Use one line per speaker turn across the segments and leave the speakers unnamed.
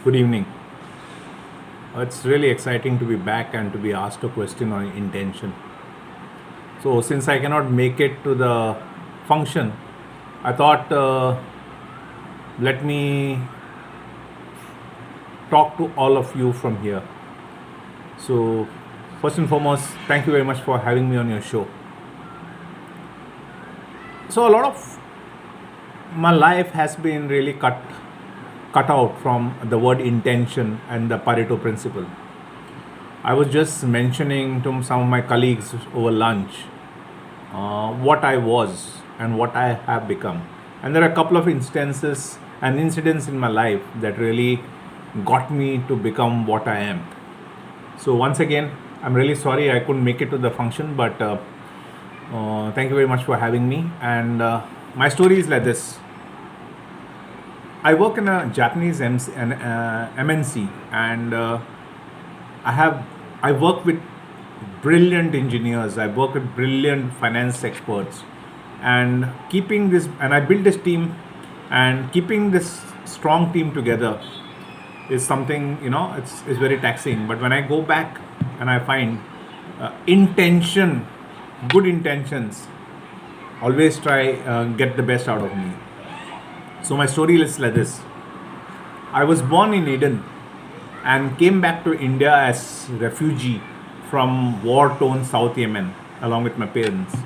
Good evening. It's really exciting to be back and to be asked a question on intention. So, since I cannot make it to the function, I thought let me talk to all of you from here. So, first and foremost, thank you very much for having me on your show. So, a lot of my life has been really cut out from the word intention and the Pareto principle. I was just mentioning to some of my colleagues over lunch what I was and what I have become. And there are a couple of instances and incidents in my life that really got me to become what I am. So, once again, I'm really sorry I couldn't make it to the function, but thank you very much for having me. And my story is like this. I work in a Japanese MNC, and I have I work with brilliant engineers. I work with brilliant finance experts, and I built this team, and keeping this strong team together is something it's very taxing. But when I go back and I find intention, good intentions, always try get the best out of me. So my story is like this. I was born in Eden and came back to India as refugee from war-torn South Yemen along with my parents.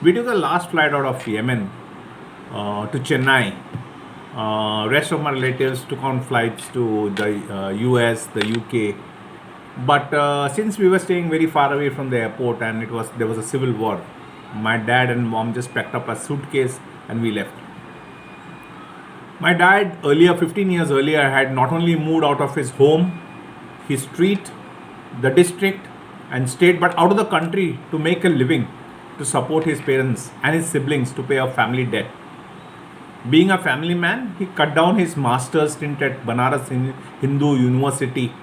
We took the last flight out of Yemen to Chennai. Rest of my relatives took on flights to the US, the UK. But since we were staying very far away from the airport and there was a civil war, my dad and mom just packed up a suitcase and we left. My dad, 15 years earlier, had not only moved out of his home, his street, the district, and state, but out of the country to make a living, to support his parents and his siblings, to pay off family debt. Being a family man, he cut down his master's stint at Banaras Hindu University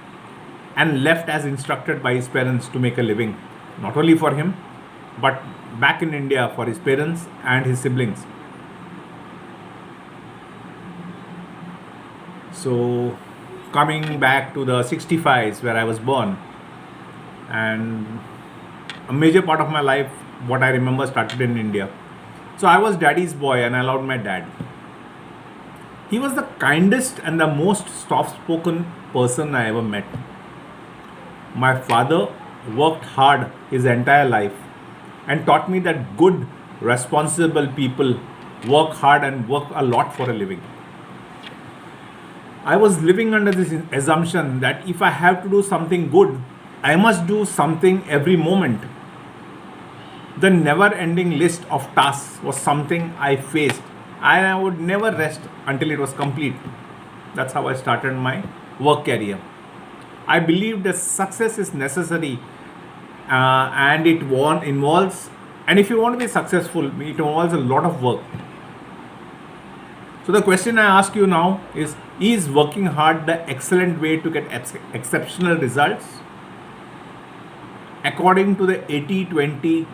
and left as instructed by his parents to make a living, not only for him, but back in India for his parents and his siblings. So, coming back to the 65s where I was born, and a major part of my life, what I remember, started in India. So, I was daddy's boy and I loved my dad. He was the kindest and the most soft spoken person I ever met. My father worked hard his entire life and taught me that good, responsible people work hard and work a lot for a living. I was living under this assumption that if I have to do something good, I must do something every moment. The never ending list of tasks was something I faced, and I would never rest until it was complete. That's how I started my work career. I believe that success is necessary and involves, and if you want to be successful, it involves a lot of work. So the question I ask you now is working hard the excellent way to get exceptional results? According to the 80-20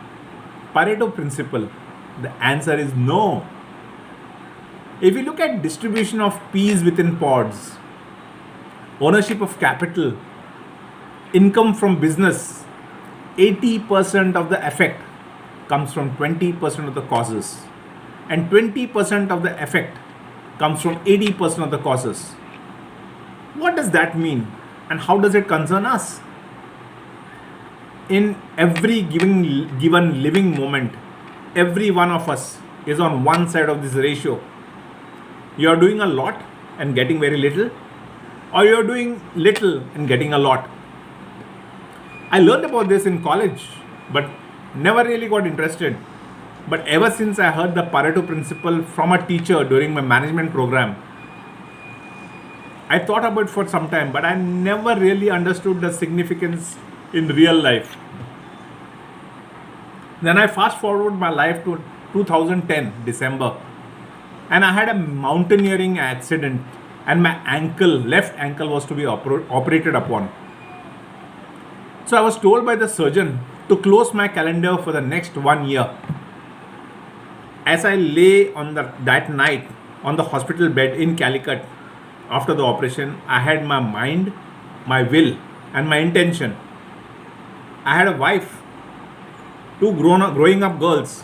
Pareto principle, the answer is no. If you look at distribution of peas within pods, ownership of capital, income from business, 80% of the effect comes from 20% of the causes, and 20% of the effect comes from 80% of the causes. What does that mean and how does it concern us? In every given living moment, every one of us is on one side of this ratio. You are doing a lot and getting very little, or you are doing little and getting a lot. I learned about this in college, but never really got interested. But ever since I heard the Pareto principle from a teacher during my management program, I thought about it for some time, but I never really understood the significance in real life. Then I fast forward my life to 2010 December, and I had a mountaineering accident, and my left ankle was to be operated upon. So I was told by the surgeon to close my calendar for the next 1 year. As I lay on that night on the hospital bed in Calicut, after the operation, I had my mind, my will, and my intention. I had a wife, two growing up girls,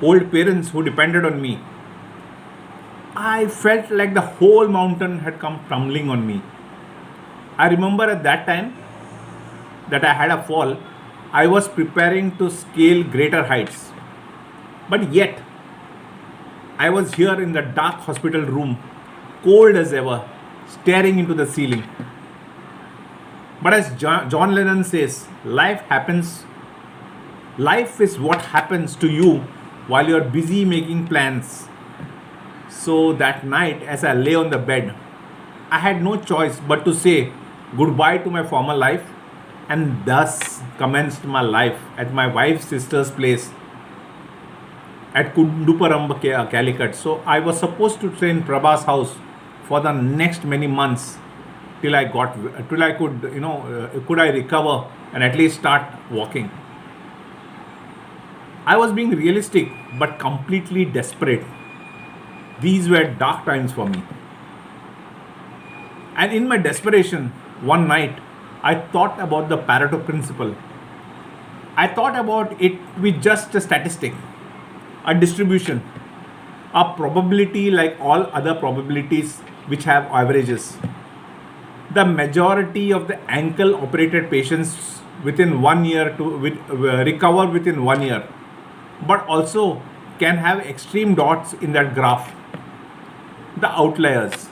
old parents who depended on me. I felt like the whole mountain had come tumbling on me. I remember at that time that I had a fall. I was preparing to scale greater heights. But yet, I was here in the dark hospital room, cold as ever, staring into the ceiling. But as John Lennon says, life is what happens to you while you're busy making plans. So that night, as I lay on the bed, I had no choice but to say goodbye to my former life and thus commenced my life at my wife's sister's place at Kunduparamba, Calicut. So I was supposed to stay in Prabha's house for the next many months till I could, could I recover and at least start walking. I was being realistic but completely desperate. These were dark times for me. And in my desperation, one night, I thought about the Pareto principle. I thought about it with just a statistic, a distribution, a probability like all other probabilities which have averages. The majority of the ankle operated patients within 1 year recover within 1 year, but also can have extreme dots in that graph, the outliers.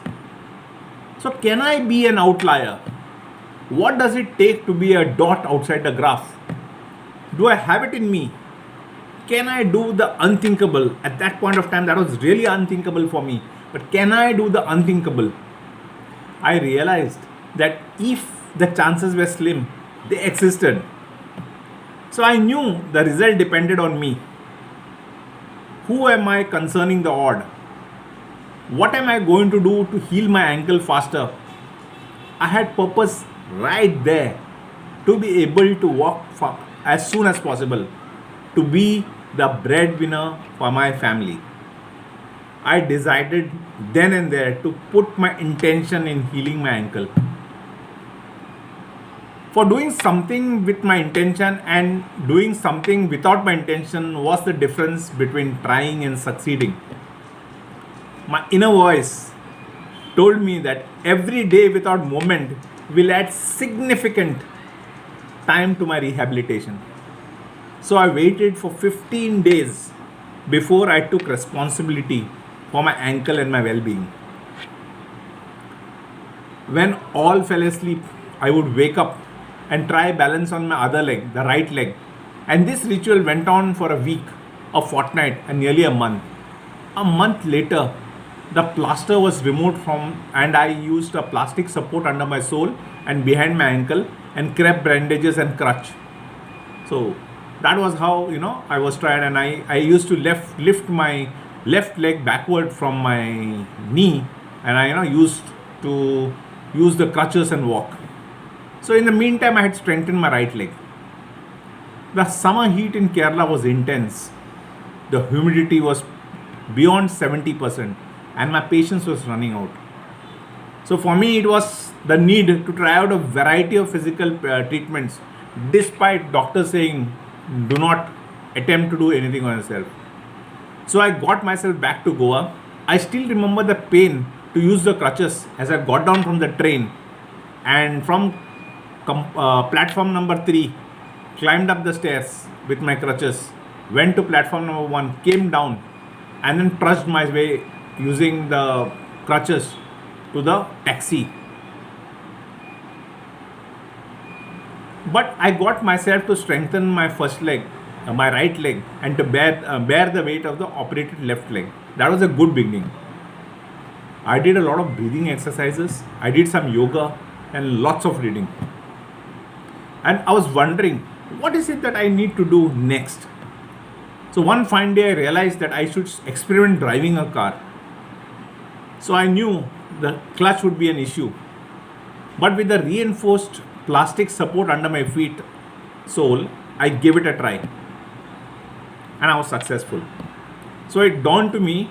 So can I be an outlier? What does it take to be a dot outside the graph? Do I have it in me? Can I do the unthinkable? At that point of time, that was really unthinkable for me. But can I do the unthinkable? I realized that if the chances were slim, they existed. So I knew the result depended on me. Who am I concerning the odd? What am I going to do to heal my ankle faster? I had purpose right there to be able to walk as soon as possible, to be the breadwinner for my family. I decided then and there to put my intention in healing my ankle. For doing something with my intention and doing something without my intention was the difference between trying and succeeding. My inner voice told me that every day without movement will add significant time to my rehabilitation. So I waited for 15 days before I took responsibility for my ankle and my well-being. When all fell asleep, I would wake up and try balance on my other leg, the right leg. And this ritual went on for a week, a fortnight, and nearly a month. A month later, the plaster was removed and I used a plastic support under my sole and behind my ankle and crepe bandages and crutch. So that was how, I was tried, and I used to lift my left leg backward from my knee, and I used to use the crutches and walk. So in the meantime, I had strengthened my right leg. The summer heat in Kerala was intense. The humidity was beyond 70%. And my patience was running out. So for me, it was the need to try out a variety of physical treatments, despite doctors saying, do not attempt to do anything on yourself. So I got myself back to Goa. I still remember the pain to use the crutches as I got down from the train, and from platform number 3, climbed up the stairs with my crutches, went to platform number 1, came down, and then trudged my way using the crutches to the taxi. But I got myself to strengthen my first leg, my right leg, and to bear the weight of the operated left leg. That was a good beginning. I did a lot of breathing exercises. I did some yoga and lots of reading. And I was wondering, what is it that I need to do next? So one fine day I realized that I should experiment driving a car. So I knew the clutch would be an issue. But with the reinforced plastic support under my feet sole, I gave it a try. And I was successful. So it dawned to me,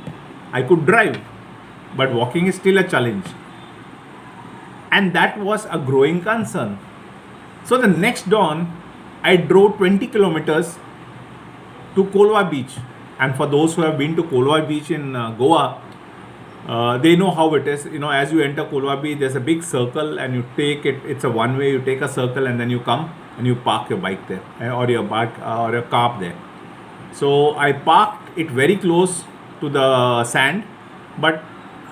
I could drive, but walking is still a challenge. And that was a growing concern. So the next dawn, I drove 20 kilometers to Kolwa Beach. And for those who have been to Kolwa Beach in Goa, they know how it is. As you enter Kolwa Beach, there's a big circle, and you take it. It's a one way. You take a circle, and then you come and you park your bike there, or your bike or your car there. So I parked it very close to the sand, but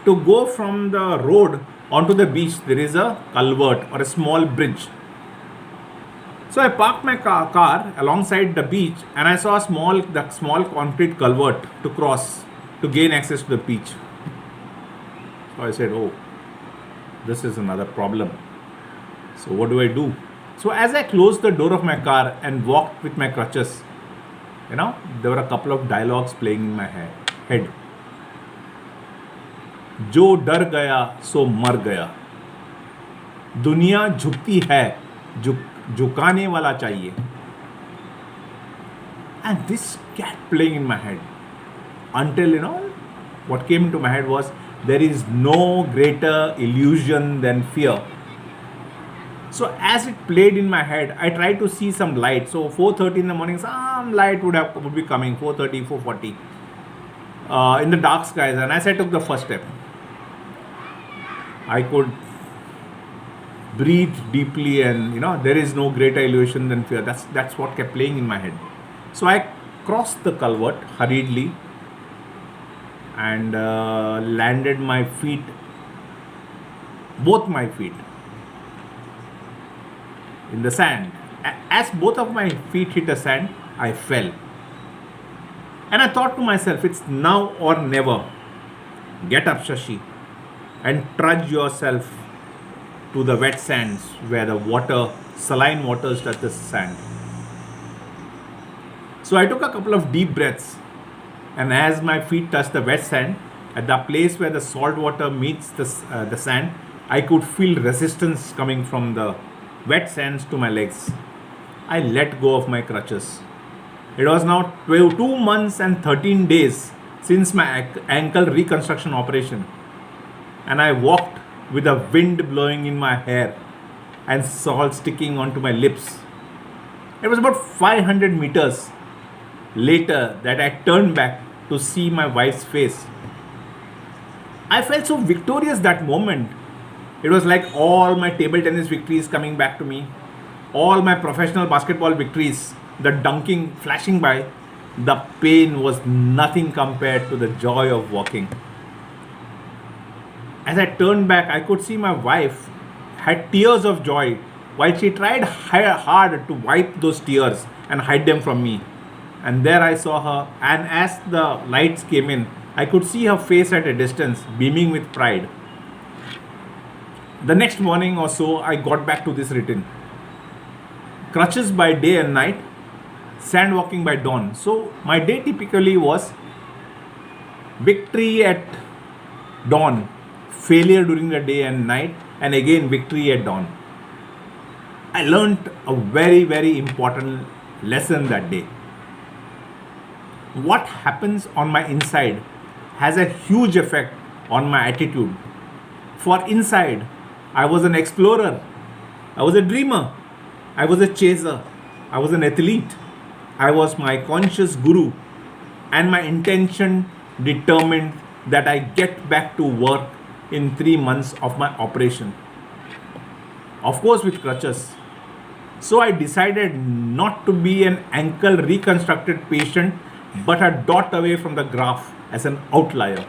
to go from the road onto the beach, there is a culvert or a small bridge. So I parked my car alongside the beach, and I saw the small concrete culvert to cross to gain access to the beach. So I said, oh, this is another problem. So what do I do? So as I closed the door of my car and walked with my crutches, there were a couple of dialogues playing in my head. जो डर गया सो मर गया, दुनिया झुकती है, झुकाने वाला चाहिए. And this kept playing in my head until what came into my head was, there is no greater illusion than fear. So as it played in my head, I tried to see some light. So 4:30 in the morning, some light would be coming, 4:30, 4:40 in the dark skies. And as I took the first step, I could breathe deeply, and there is no greater illusion than fear. That's what kept playing in my head. So I crossed the culvert hurriedly and landed both my feet in the sand. As both of my feet hit the sand, I fell. And I thought to myself, it's now or never. Get up, Shashi, and trudge yourself to the wet sands where the saline waters touch the sand. So I took a couple of deep breaths, and as my feet touched the wet sand, at the place where the salt water meets the sand, I could feel resistance coming from the wet sands to my legs. I let go of my crutches. It was now 2 months and 13 days since my ankle reconstruction operation, and I walked with the wind blowing in my hair and salt sticking onto my lips. It was about 500 meters later that I turned back to see my wife's face. I felt so victorious that moment. It was like all my table tennis victories coming back to me, all my professional basketball victories, the dunking flashing by. The pain was nothing compared to the joy of walking. As I turned back, I could see my wife had tears of joy while she tried hard to wipe those tears and hide them from me. And there I saw her, and as the lights came in, I could see her face at a distance, beaming with pride. The next morning or so, I got back to this routine. Crutches by day and night, sand walking by dawn. So my day typically was victory at dawn, failure during the day and night, and again victory at dawn. I learned a very, very important lesson that day. What happens on my inside has a huge effect on my attitude. For inside, I was an explorer, I was a dreamer, I was a chaser, I was an athlete, I was my conscious guru, and my intention determined that I get back to work in 3 months of my operation. Of course, with crutches. So I decided not to be an ankle reconstructed patient, but a dot away from the graph as an outlier.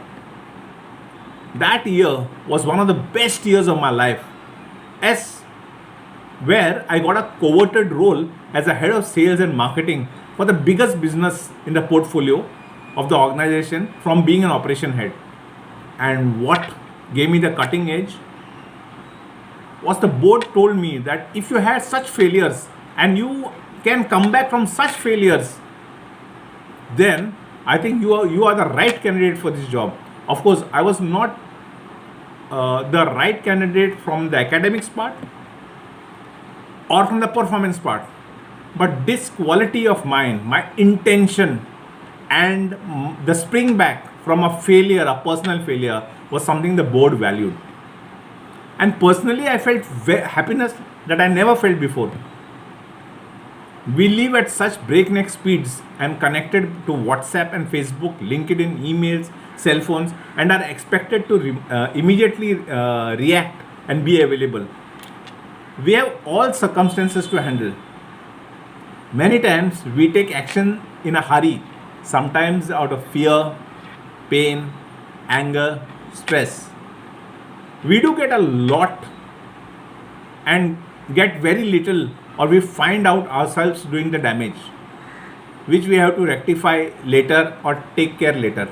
That year was one of the best years of my life, where I got a coveted role as a head of sales and marketing for the biggest business in the portfolio of the organization from being an operation head. And what gave me the cutting edge was the board told me that if you had such failures and you can come back from such failures, then I think you are the right candidate for this job. Of course, I was not the right candidate from the academics part or from the performance part, but this quality of mine, my intention, and the spring back from a failure, a personal failure, was something the board valued. And personally, I felt happiness that I never felt before. We live at such breakneck speeds and connected to WhatsApp and Facebook, LinkedIn, emails, cell phones, and are expected to immediately react and be available. We have all circumstances to handle. Many times we take action in a hurry, sometimes out of fear, pain, anger, stress. We do get a lot and get very little, or we find out ourselves doing the damage, which we have to rectify later or take care later.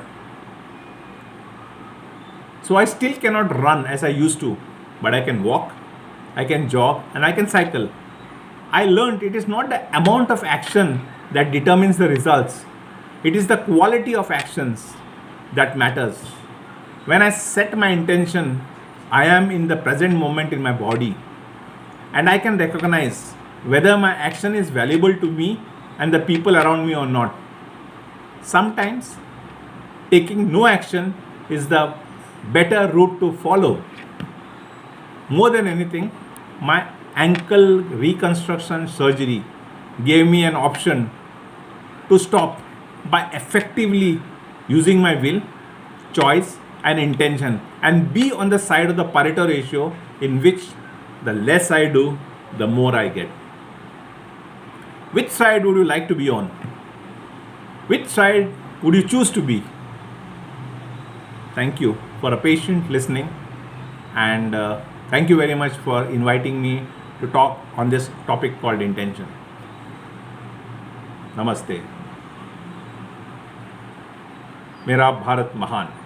So I still cannot run as I used to, but I can walk, I can jog, and I can cycle. I learned it is not the amount of action that determines the results, it is the quality of actions that matters. When I set my intention, I am in the present moment in my body, and I can recognize whether my action is valuable to me and the people around me or not. Sometimes taking no action is the better route to follow. More than anything, my ankle reconstruction surgery gave me an option to stop by effectively using my will, choice, and intention, and be on the side of the Pareto ratio, in which the less I do, the more I get. Which side would you like to be on? Which side would you choose to be? Thank you for a patient listening, and thank you very much for inviting me to talk on this topic called intention. Namaste. मेरा भारत महान.